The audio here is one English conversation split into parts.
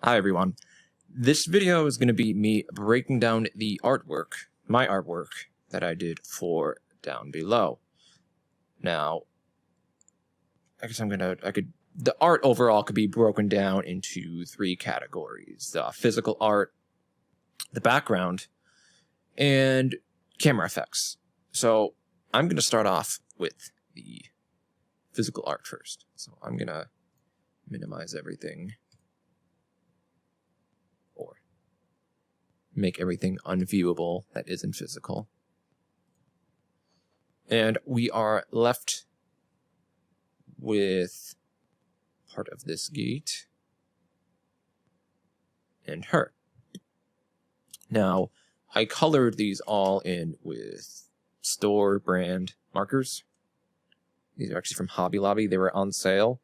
Hi everyone. This video is going to be me breaking down the artwork, my artwork, that I did for Down Below. Now, I guess the art overall could be broken down into three categories: the physical art, the background, and camera effects. So I'm going to start off with the physical art first. So I'm going to minimize everything, or make everything unviewable that isn't physical. And we are left with part of this gate and her. Now, I colored these all in with store brand markers. These are actually from Hobby Lobby. They were on sale.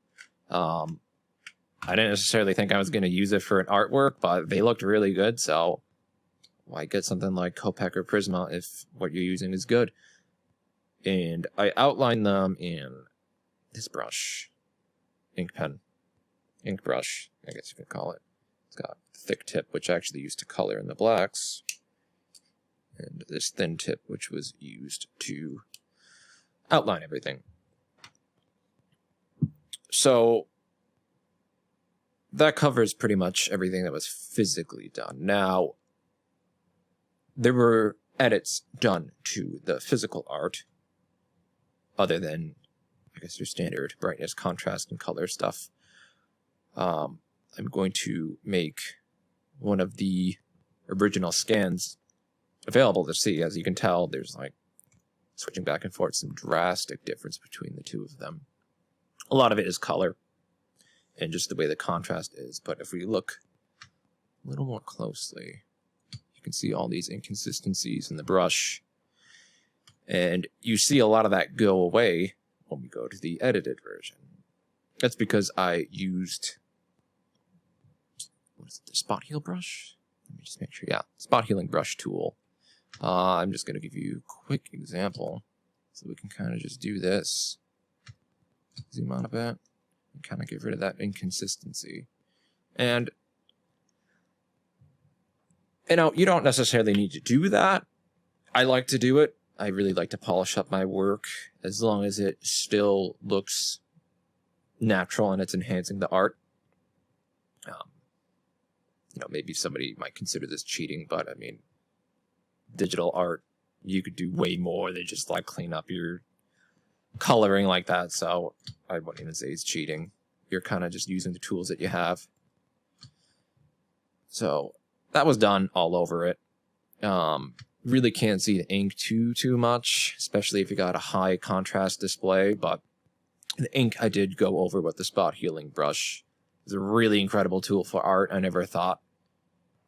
I didn't necessarily think I was going to use it for an artwork, but they looked really good, so why get something like Copic or Prisma if what you're using is good? And I outlined them in this brush, ink brush, I guess you could call it. It's got a thick tip, which I actually used to color in the blacks, and this thin tip, which was used to outline everything. So that covers pretty much everything that was physically done. Now, there were edits done to the physical art, other than, I guess, your standard brightness, contrast, and color stuff. I'm going to make one of the original scans available to see. As you can tell, there's like switching back and forth, some drastic difference between the two of them. A lot of it is color and just the way the contrast is, but if we look a little more closely, you can see all these inconsistencies in the brush, and you see a lot of that go away when we go to the edited version. That's because I used, what is it, the spot heal brush? Let me just make sure, yeah, spot healing brush tool. I'm just going to give you a quick example, so we can kind of just do this. Zoom out a bit and kind of get rid of that inconsistency. And, you know, you don't necessarily need to do that. I like to do it. I really like to polish up my work as long as it still looks natural and it's enhancing the art. You know, maybe somebody might consider this cheating, but I mean, digital art, you could do way more than just like clean up your coloring like that, so I wouldn't even say it's cheating. You're kind of just using the tools that you have. So that was done all over it. Really can't see the ink too much, especially if you got a high contrast display, but the ink I did go over with the spot healing brush. It's a really incredible tool for art. I never thought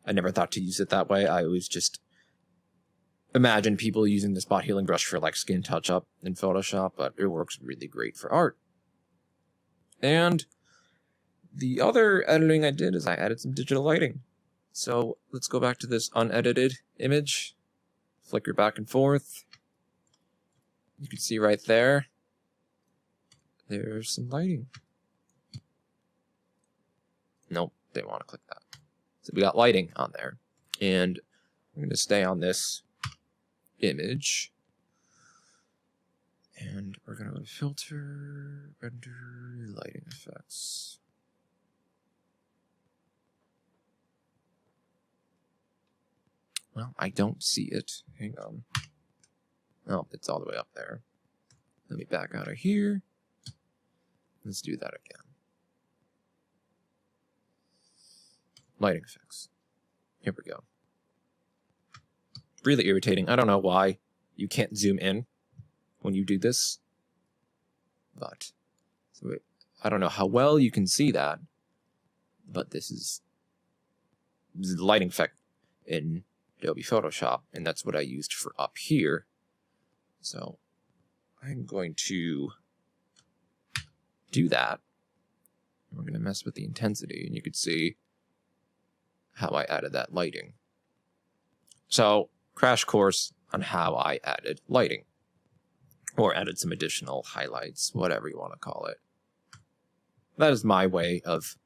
to use it that way. I always just imagine people using the spot healing brush for like skin touch up in Photoshop, but it works really great for art. And the other editing I did is I added some digital lighting. So let's go back to this unedited image, flicker back and forth. You can see right there, there's some lighting. Nope, didn't want to click that. So we got lighting on there, and we're going to stay on this image, and we're going to filter, render, lighting effects. Well, I don't see it. Hang on. Oh, it's all the way up there. Let me back out of here. Let's do that again. Lighting effects. Here we go. Really irritating. I don't know why you can't zoom in when you do this, but so I don't know how well you can see that, but this is the lighting effect in Adobe Photoshop, and that's what I used for up here. So I'm going to do that. We're going to mess with the intensity, and you can see how I added that lighting. So, crash course on how I added lighting, or added some additional highlights, whatever you want to call it. That is my way of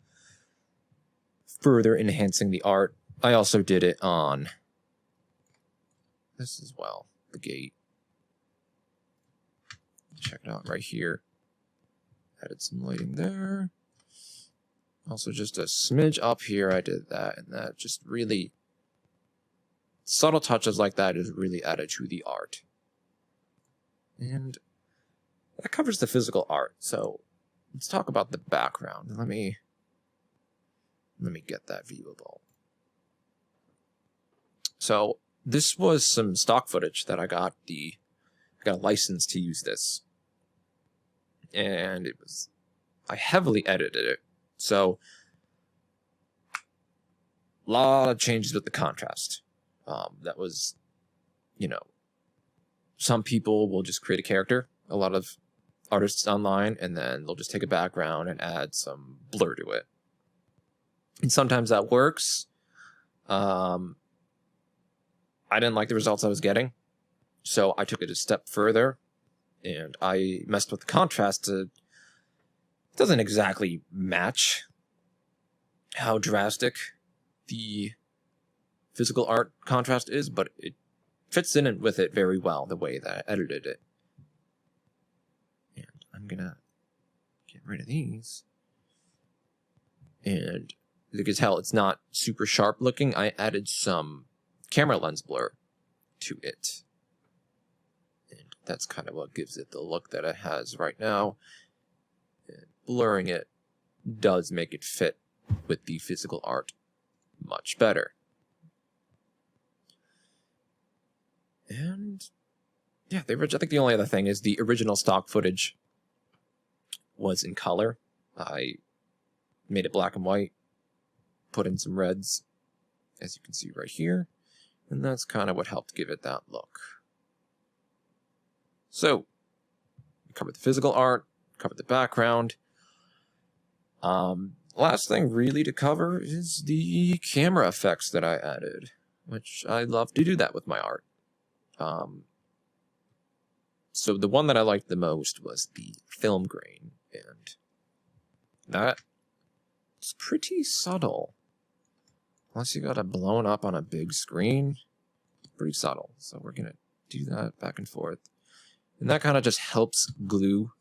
further enhancing the art. I also did it on this as well, the gate. Check it out right here. Added some lighting there. Also just a smidge up here, I did that, and that just really, subtle touches like that is really added to the art. And that covers the physical art, so let's talk about the background. Let me get that viewable. So this was some stock footage that I got a license to use this. And I heavily edited it. So a lot of changes with the contrast. That was, some people will just create a character, a lot of artists online, and then they'll just take a background and add some blur to it. And sometimes that works. I didn't like the results I was getting, so I took it a step further, and I messed with the contrast it doesn't exactly match how drastic the physical art contrast is, but it fits in with it very well, the way that I edited it. And I'm gonna get rid of these. And you can tell it's not super sharp looking. I added some camera lens blur to it. And that's kind of what gives it the look that it has right now. And blurring it does make it fit with the physical art much better. And yeah, I think the only other thing is the original stock footage was in color. I made it black and white, put in some reds, as you can see right here, and that's kind of what helped give it that look. So, we covered the physical art, covered the background. Last thing really to cover is the camera effects that I added, which I love to do that with my art. So the one that I liked the most was the film grain, and that is pretty subtle. Unless you got it blown up on a big screen, pretty subtle. So we're gonna do that back and forth. And that kind of just helps glue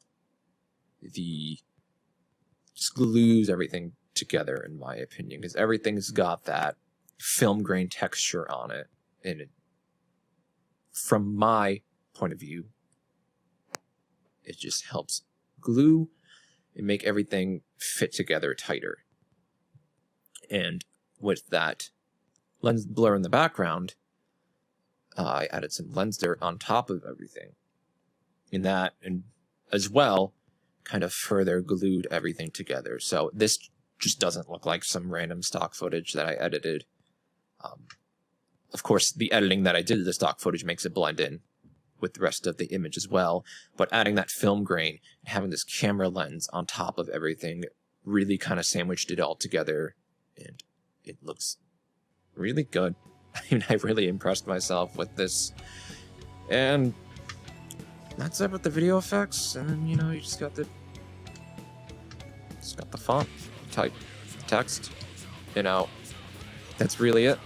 glues everything together, in my opinion, because everything's got that film grain texture on it. And it, from my point of view, it just helps glue and make everything fit together tighter. And with that lens blur in the background, I added some lens dirt on top of everything. In that, and as well, kind of further glued everything together. So this just doesn't look like some random stock footage that I edited. Of course, the editing that I did of the stock footage makes it blend in with the rest of the image as well. But adding that film grain and having this camera lens on top of everything really kind of sandwiched it all together. And it looks really good. I mean, I really impressed myself with this. And that's it with the video effects. And then, you just got the font type text. That's really it.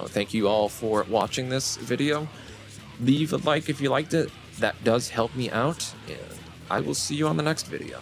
Thank you all for watching this video. Leave a like if you liked it. That does help me out. And I will see you on the next video.